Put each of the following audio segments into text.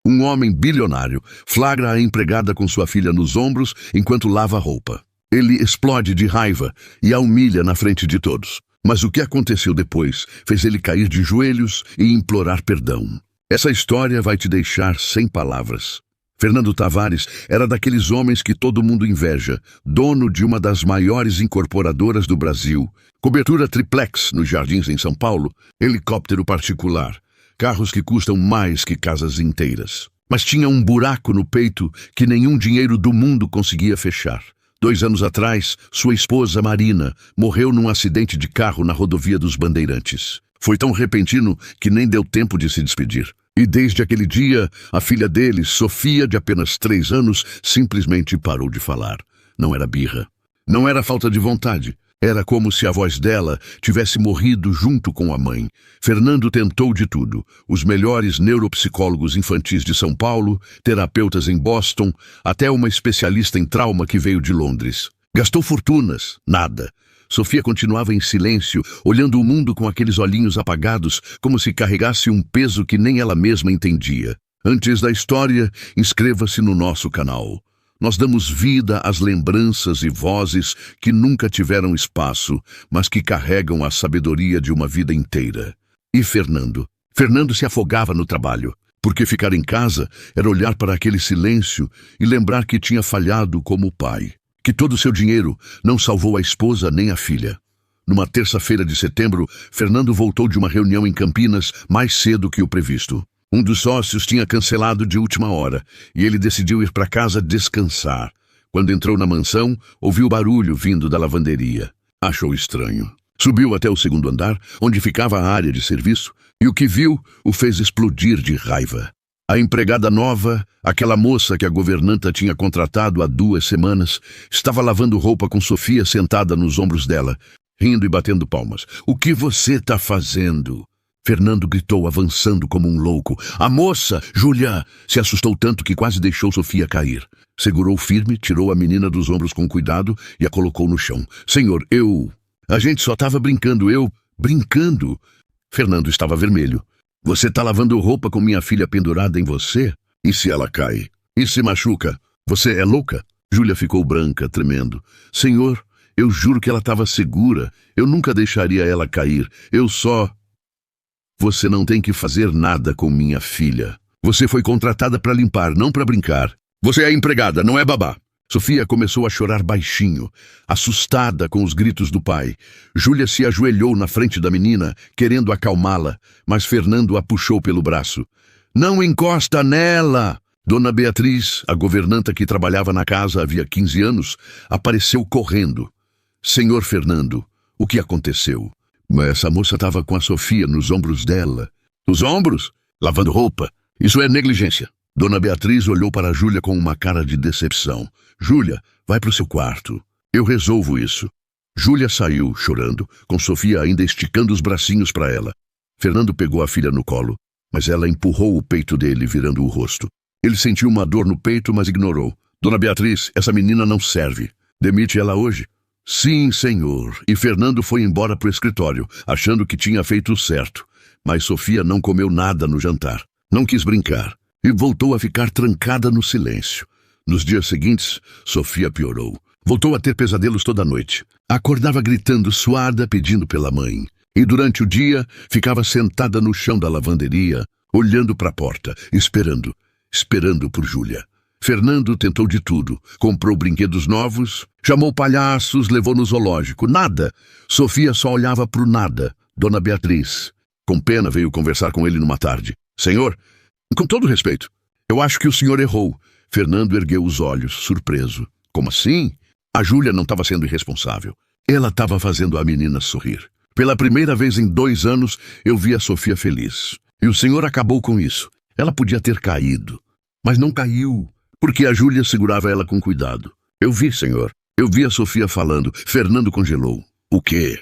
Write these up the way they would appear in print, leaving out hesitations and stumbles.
Um homem bilionário flagra a empregada com sua filha nos ombros enquanto lava a roupa. Ele explode de raiva e a humilha na frente de todos. Mas o que aconteceu depois fez ele cair de joelhos e implorar perdão. Essa história vai te deixar sem palavras. Fernando Tavares era daqueles homens que todo mundo inveja, dono de uma das maiores incorporadoras do Brasil, cobertura triplex nos Jardins em São Paulo, helicóptero particular, carros que custam mais que casas inteiras. Mas tinha um buraco no peito que nenhum dinheiro do mundo conseguia fechar. 2 anos atrás, sua esposa Marina morreu num acidente de carro na rodovia dos Bandeirantes. Foi tão repentino que nem deu tempo de se despedir. E desde aquele dia, a filha dele, Sofia, de apenas 3 anos, simplesmente parou de falar. Não era birra. Não era falta de vontade. Era como se a voz dela tivesse morrido junto com a mãe. Fernando tentou de tudo. Os melhores neuropsicólogos infantis de São Paulo, terapeutas em Boston, até uma especialista em trauma que veio de Londres. Gastou fortunas. Nada. Sofia continuava em silêncio, olhando o mundo com aqueles olhinhos apagados, como se carregasse um peso que nem ela mesma entendia. Antes da história, inscreva-se no nosso canal. Nós damos vida às lembranças e vozes que nunca tiveram espaço, mas que carregam a sabedoria de uma vida inteira. E Fernando? Fernando se afogava no trabalho, porque ficar em casa era olhar para aquele silêncio e lembrar que tinha falhado como pai. Que todo o seu dinheiro não salvou a esposa nem a filha. Numa terça-feira de setembro, Fernando voltou de uma reunião em Campinas mais cedo que o previsto. Um dos sócios tinha cancelado de última hora e ele decidiu ir para casa descansar. Quando entrou na mansão, ouviu barulho vindo da lavanderia. Achou estranho. Subiu até o 2º andar, onde ficava a área de serviço, e o que viu o fez explodir de raiva. A empregada nova, aquela moça que a governanta tinha contratado há 2 semanas, estava lavando roupa com Sofia sentada nos ombros dela, rindo e batendo palmas. "O que você está fazendo?" Fernando gritou, avançando como um louco. A moça, Júlia, se assustou tanto que quase deixou Sofia cair. Segurou firme, tirou a menina dos ombros com cuidado e a colocou no chão. "Senhor, A gente só estava brincando, Brincando?" Fernando estava vermelho. "Você está lavando roupa com minha filha pendurada em você? E se ela cai? E se machuca? Você é louca?" Júlia ficou branca, tremendo. "Senhor, eu juro que ela estava segura. Eu nunca deixaria ela cair. Você não tem que fazer nada com minha filha. Você foi contratada para limpar, não para brincar. Você é empregada, não é babá." Sofia começou a chorar baixinho, assustada com os gritos do pai. Júlia se ajoelhou na frente da menina, querendo acalmá-la, mas Fernando a puxou pelo braço. "Não encosta nela!" Dona Beatriz, a governanta que trabalhava na casa havia 15 anos, apareceu correndo. "Senhor Fernando, o que aconteceu?" "Essa moça estava com a Sofia nos ombros dela." "Os ombros? Lavando roupa? Isso é negligência." Dona Beatriz olhou para Júlia com uma cara de decepção. "Júlia, vai para o seu quarto. Eu resolvo isso." Júlia saiu, chorando, com Sofia ainda esticando os bracinhos para ela. Fernando pegou a filha no colo, mas ela empurrou o peito dele, virando o rosto. Ele sentiu uma dor no peito, mas ignorou. "Dona Beatriz, essa menina não serve. Demite ela hoje." "Sim, senhor." E Fernando foi embora para o escritório, achando que tinha feito o certo. Mas Sofia não comeu nada no jantar. Não quis brincar. E voltou a ficar trancada no silêncio. Nos dias seguintes, Sofia piorou. Voltou a ter pesadelos toda noite. Acordava gritando, suada, pedindo pela mãe. E durante o dia, ficava sentada no chão da lavanderia, olhando para a porta, esperando por Júlia. Fernando tentou de tudo. Comprou brinquedos novos, chamou palhaços, levou no zoológico. Nada. Sofia só olhava para o nada. Dona Beatriz, com pena, veio conversar com ele numa tarde. "Senhor, com todo respeito, eu acho que o senhor errou." Fernando ergueu os olhos, surpreso. "Como assim?" A Júlia não estava sendo irresponsável. Ela estava fazendo a menina sorrir. "Pela primeira vez em 2 anos, eu vi a Sofia feliz. E o senhor acabou com isso. Ela podia ter caído, mas não caiu, porque a Júlia segurava ela com cuidado. Eu vi, senhor. Eu vi a Sofia falando." Fernando congelou. "O quê?"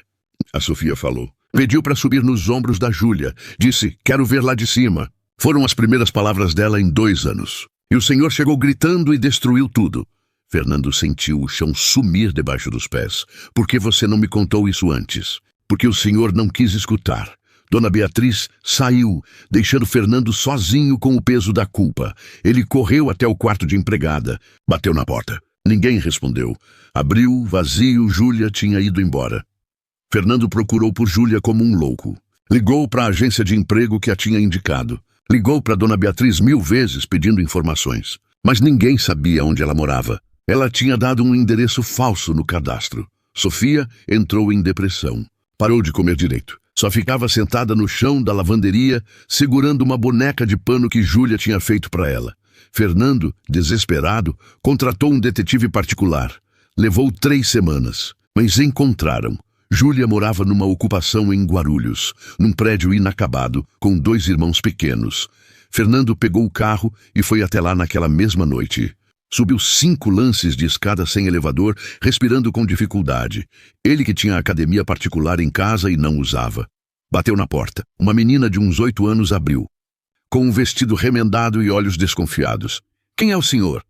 A Sofia falou. Pediu para subir nos ombros da Júlia. Disse, "Quero ver lá de cima." Foram as primeiras palavras dela em 2 anos. E o senhor chegou gritando e destruiu tudo. Fernando sentiu o chão sumir debaixo dos pés. "Por que você não me contou isso antes?" "Porque o senhor não quis escutar." Dona Beatriz saiu, deixando Fernando sozinho com o peso da culpa. Ele correu até o quarto de empregada. Bateu na porta. Ninguém respondeu. Abriu, vazio, Júlia tinha ido embora. Fernando procurou por Júlia como um louco. Ligou para a agência de emprego que a tinha indicado. Ligou para Dona Beatriz 1000 vezes pedindo informações. Mas ninguém sabia onde ela morava. Ela tinha dado um endereço falso no cadastro. Sofia entrou em depressão. Parou de comer direito. Só ficava sentada no chão da lavanderia, segurando uma boneca de pano que Júlia tinha feito para ela. Fernando, desesperado, contratou um detetive particular. Levou 3 semanas, mas encontraram. Júlia morava numa ocupação em Guarulhos, num prédio inacabado, com 2 irmãos pequenos. Fernando pegou o carro e foi até lá naquela mesma noite. Subiu 5 lances de escada sem elevador, respirando com dificuldade. Ele que tinha academia particular em casa e não usava. Bateu na porta. Uma menina de uns 8 anos abriu, com um vestido remendado e olhos desconfiados. Quem é o senhor?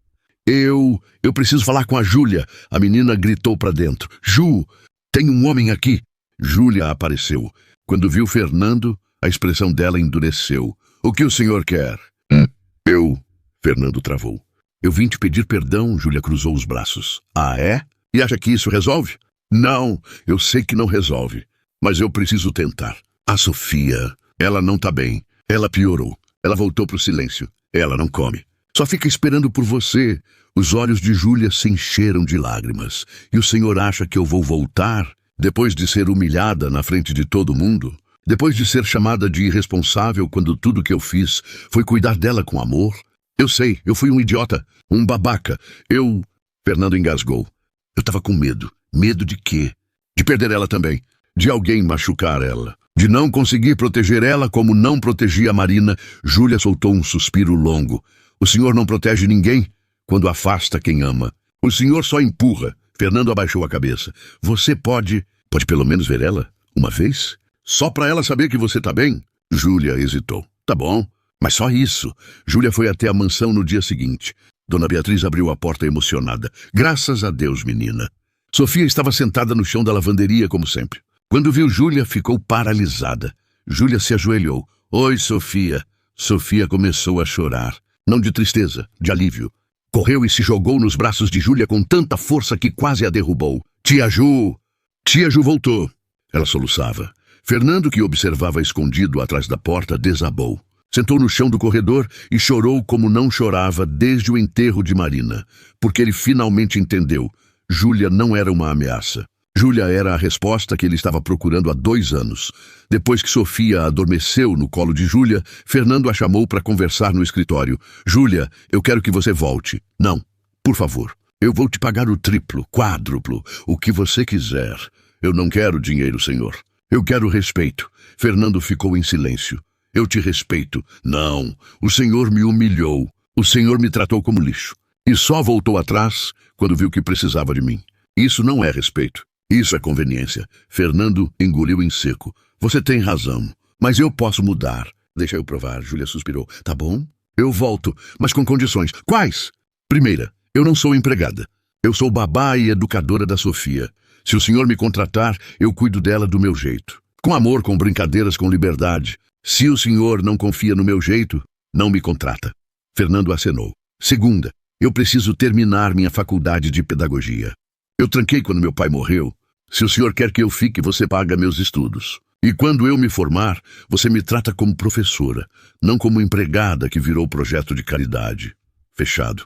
Eu preciso falar com a Júlia. A menina gritou para dentro. Ju, tem um homem aqui. Júlia apareceu. Quando viu Fernando, a expressão dela endureceu. O que o senhor quer? Fernando travou. Eu vim te pedir perdão, Júlia cruzou os braços. Ah, é? E acha que isso resolve? Não, eu sei que não resolve, mas eu preciso tentar. A Sofia, ela não tá bem. Ela piorou. Ela voltou pro silêncio. Ela não come. Só fica esperando por você. Os olhos de Júlia se encheram de lágrimas. E o senhor acha que eu vou voltar? Depois de ser humilhada na frente de todo mundo? Depois de ser chamada de irresponsável quando tudo que eu fiz foi cuidar dela com amor? Eu sei, eu fui um idiota, um babaca. Fernando engasgou. Eu tava com medo. Medo de quê? De perder ela também. De alguém machucar ela. De não conseguir proteger ela como não protegia a Marina. Júlia soltou um suspiro longo. O senhor não protege ninguém quando afasta quem ama. O senhor só empurra. Fernando abaixou a cabeça. Você pode pelo menos ver ela uma vez? Só pra ela saber que você tá bem? Júlia hesitou. Tá bom. Mas só isso. Júlia foi até a mansão no dia seguinte. Dona Beatriz abriu a porta emocionada. Graças a Deus, menina. Sofia estava sentada no chão da lavanderia, como sempre. Quando viu Júlia, ficou paralisada. Júlia se ajoelhou. Oi, Sofia. Sofia começou a chorar. Não de tristeza, de alívio. Correu e se jogou nos braços de Júlia com tanta força que quase a derrubou. Tia Ju! Tia Ju voltou. Ela soluçava. Fernando, que observava escondido atrás da porta, desabou. Sentou no chão do corredor e chorou como não chorava desde o enterro de Marina, porque ele finalmente entendeu. Júlia não era uma ameaça. Júlia era a resposta que ele estava procurando há 2 anos. Depois que Sofia adormeceu no colo de Júlia, Fernando a chamou para conversar no escritório. Júlia, eu quero que você volte. Não, por favor. Eu vou te pagar o triplo, quádruplo, o que você quiser. Eu não quero dinheiro, senhor. Eu quero respeito. Fernando ficou em silêncio. Eu te respeito. Não, o senhor me humilhou. O senhor me tratou como lixo. E só voltou atrás quando viu que precisava de mim. Isso não é respeito. Isso é conveniência. Fernando engoliu em seco. Você tem razão, mas eu posso mudar. Deixa eu provar, Júlia suspirou. Tá bom? Eu volto, mas com condições. Quais? Primeira, eu não sou empregada. Eu sou babá e educadora da Sofia. Se o senhor me contratar, eu cuido dela do meu jeito. Com amor, com brincadeiras, com liberdade. Se o senhor não confia no meu jeito, não me contrata. Fernando acenou. Segunda, eu preciso terminar minha faculdade de pedagogia. Eu tranquei quando meu pai morreu. Se o senhor quer que eu fique, você paga meus estudos. E quando eu me formar, você me trata como professora, não como empregada que virou projeto de caridade. Fechado.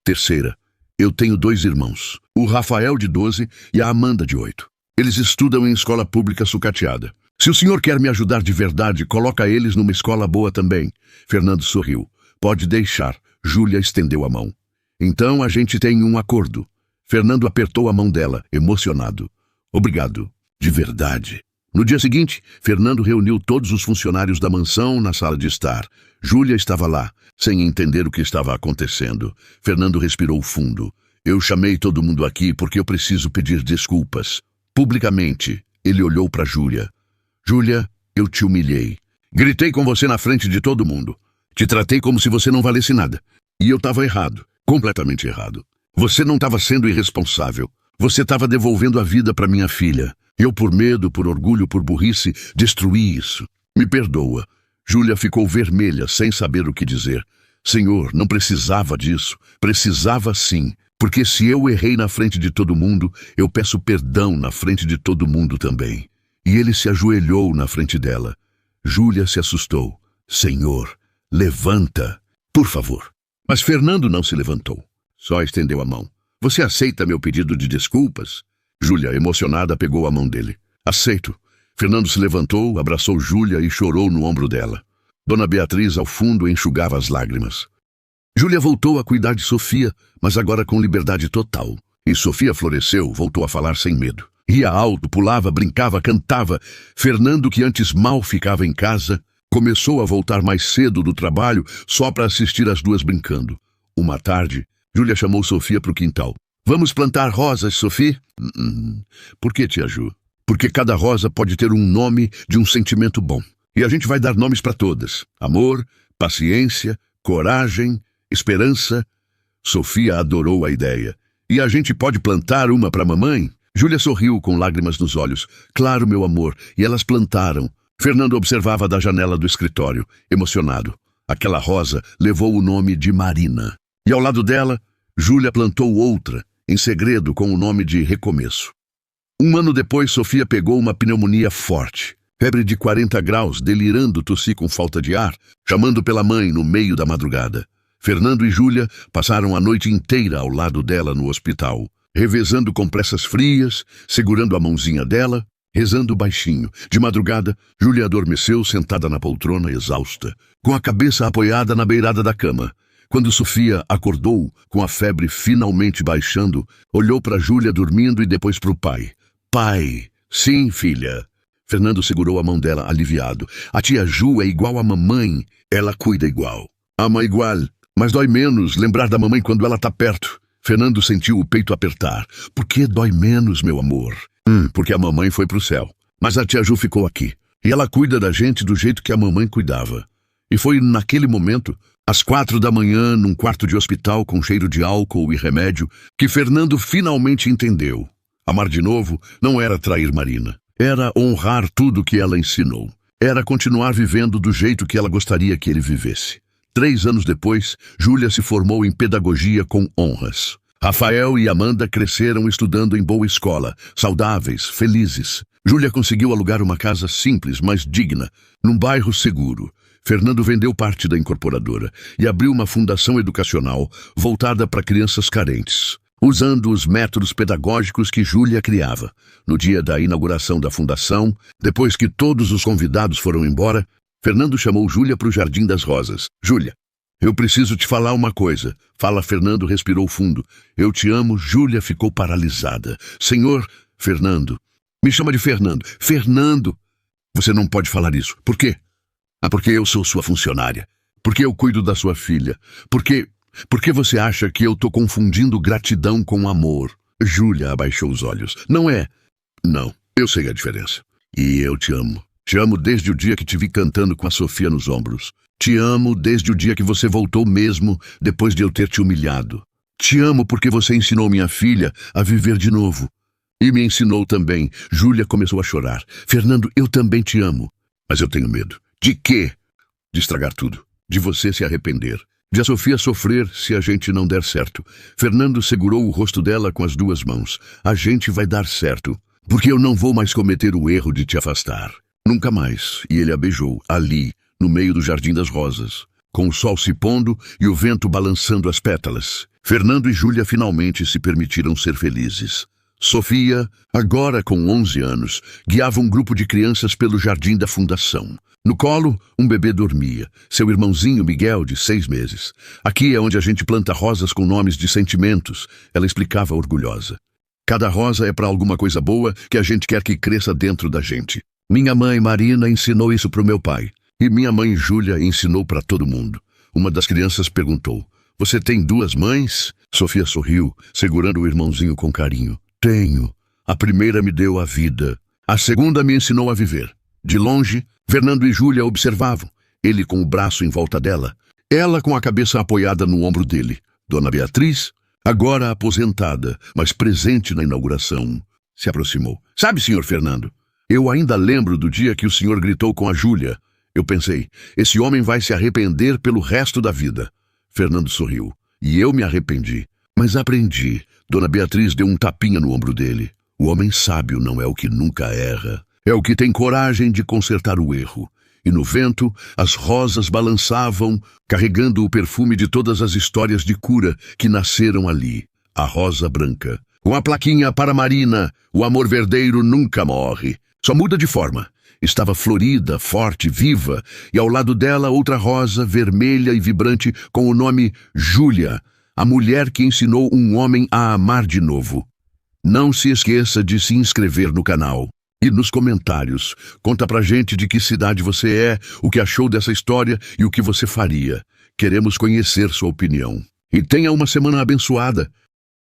Terceira, eu tenho 2 irmãos, o Rafael de 12 e a Amanda de 8. Eles estudam em escola pública sucateada. Se o senhor quer me ajudar de verdade, coloca eles numa escola boa também. Fernando sorriu. Pode deixar. Júlia estendeu a mão. Então a gente tem um acordo. Fernando apertou a mão dela, emocionado. Obrigado. De verdade. No dia seguinte, Fernando reuniu todos os funcionários da mansão na sala de estar. Júlia estava lá, sem entender o que estava acontecendo. Fernando respirou fundo. Eu chamei todo mundo aqui porque eu preciso pedir desculpas. Publicamente, ele olhou para Júlia. Júlia, eu te humilhei. Gritei com você na frente de todo mundo. Te tratei como se você não valesse nada. E eu estava errado, completamente errado. Você não estava sendo irresponsável. Você estava devolvendo a vida para minha filha. Eu, por medo, por orgulho, por burrice, destruí isso. Me perdoa. Júlia ficou vermelha, sem saber o que dizer. Senhor, não precisava disso. Precisava sim. Porque se eu errei na frente de todo mundo, eu peço perdão na frente de todo mundo também. E ele se ajoelhou na frente dela. Júlia se assustou. Senhor, levanta, por favor. Mas Fernando não se levantou. Só estendeu a mão. Você aceita meu pedido de desculpas? Júlia, emocionada, pegou a mão dele. Aceito. Fernando se levantou, abraçou Júlia e chorou no ombro dela. Dona Beatriz, ao fundo, enxugava as lágrimas. Júlia voltou a cuidar de Sofia, mas agora com liberdade total. E Sofia floresceu, voltou a falar sem medo. Ria alto, pulava, brincava, cantava. Fernando, que antes mal ficava em casa, começou a voltar mais cedo do trabalho só para assistir as duas brincando. Uma tarde, Júlia chamou Sofia para o quintal. Vamos plantar rosas, Sofia? Por que, tia Ju? Porque cada rosa pode ter um nome de um sentimento bom. E a gente vai dar nomes para todas. Amor, paciência, coragem, esperança. Sofia adorou a ideia. E a gente pode plantar uma para a mamãe? Júlia sorriu com lágrimas nos olhos. Claro, meu amor. E elas plantaram. Fernando observava da janela do escritório, emocionado. Aquela rosa levou o nome de Marina. E ao lado dela, Júlia plantou outra, em segredo, com o nome de Recomeço. 1 ano depois, Sofia pegou uma pneumonia forte. Febre de 40 graus, delirando, tossi com falta de ar, chamando pela mãe no meio da madrugada. Fernando e Júlia passaram a noite inteira ao lado dela no hospital, revezando compressas frias, segurando a mãozinha dela, rezando baixinho. De madrugada, Júlia adormeceu sentada na poltrona, exausta, com a cabeça apoiada na beirada da cama. Quando Sofia acordou, com a febre finalmente baixando, olhou para Júlia dormindo e depois para o pai. Pai, sim, filha. Fernando segurou a mão dela, aliviado. A tia Ju é igual à mamãe, ela cuida igual. Ama igual, mas dói menos lembrar da mamãe quando ela tá perto. Fernando sentiu o peito apertar. Por que dói menos, meu amor? Porque a mamãe foi pro céu. Mas a tia Ju ficou aqui. E ela cuida da gente do jeito que a mamãe cuidava. E foi naquele momento, às 4 da manhã, num quarto de hospital com cheiro de álcool e remédio, que Fernando finalmente entendeu. Amar de novo não era trair Marina. Era honrar tudo que ela ensinou. Era continuar vivendo do jeito que ela gostaria que ele vivesse. 3 anos depois, Júlia se formou em pedagogia com honras. Rafael e Amanda cresceram estudando em boa escola, saudáveis, felizes. Júlia conseguiu alugar uma casa simples, mas digna, num bairro seguro. Fernando vendeu parte da incorporadora e abriu uma fundação educacional voltada para crianças carentes, usando os métodos pedagógicos que Júlia criava. No dia da inauguração da fundação, depois que todos os convidados foram embora, Fernando chamou Júlia para o Jardim das Rosas. Júlia, eu preciso te falar uma coisa. Fala, Fernando respirou fundo. Eu te amo. Júlia ficou paralisada. Senhor, Fernando. Me chama de Fernando. Fernando. Você não pode falar isso. Por quê? Porque eu sou sua funcionária. Porque eu cuido da sua filha. Porque você acha que eu tô confundindo gratidão com amor? Júlia abaixou os olhos. Não é. Não, eu sei a diferença. E eu te amo. Te amo desde o dia que te vi cantando com a Sofia nos ombros. Te amo desde o dia que você voltou mesmo, depois de eu ter te humilhado. Te amo porque você ensinou minha filha a viver de novo. E me ensinou também. Júlia começou a chorar. Fernando, eu também te amo. Mas eu tenho medo. De quê? De estragar tudo. De você se arrepender. De a Sofia sofrer se a gente não der certo. Fernando segurou o rosto dela com as 2 mãos. A gente vai dar certo. Porque eu não vou mais cometer o erro de te afastar. Nunca mais. E ele a beijou, ali, no meio do Jardim das Rosas, com o sol se pondo e o vento balançando as pétalas. Fernando e Júlia finalmente se permitiram ser felizes. Sofia, agora com 11 anos, guiava um grupo de crianças pelo jardim da fundação. No colo, um bebê dormia, seu irmãozinho Miguel, de 6 meses. Aqui é onde a gente planta rosas com nomes de sentimentos, ela explicava orgulhosa. Cada rosa é para alguma coisa boa que a gente quer que cresça dentro da gente. Minha mãe, Marina, ensinou isso pro meu pai. E minha mãe, Júlia, ensinou para todo mundo. Uma das crianças perguntou, você tem 2 mães? Sofia sorriu, segurando o irmãozinho com carinho. Tenho. A primeira me deu a vida. A segunda me ensinou a viver. De longe, Fernando e Júlia observavam. Ele com o braço em volta dela. Ela com a cabeça apoiada no ombro dele. Dona Beatriz, agora aposentada, mas presente na inauguração, se aproximou. Sabe, senhor Fernando, eu ainda lembro do dia que o senhor gritou com a Júlia. Eu pensei, esse homem vai se arrepender pelo resto da vida. Fernando sorriu. E eu me arrependi. Mas aprendi. Dona Beatriz deu um tapinha no ombro dele. O homem sábio não é o que nunca erra. É o que tem coragem de consertar o erro. E no vento, as rosas balançavam, carregando o perfume de todas as histórias de cura que nasceram ali. A rosa branca. Com a plaquinha para Marina, o amor verdadeiro nunca morre. Só muda de forma. Estava florida, forte, viva, e ao lado dela outra rosa, vermelha e vibrante, com o nome Júlia, a mulher que ensinou um homem a amar de novo. Não se esqueça de se inscrever no canal. E nos comentários, conta pra gente de que cidade você é, o que achou dessa história e o que você faria. Queremos conhecer sua opinião. E tenha uma semana abençoada.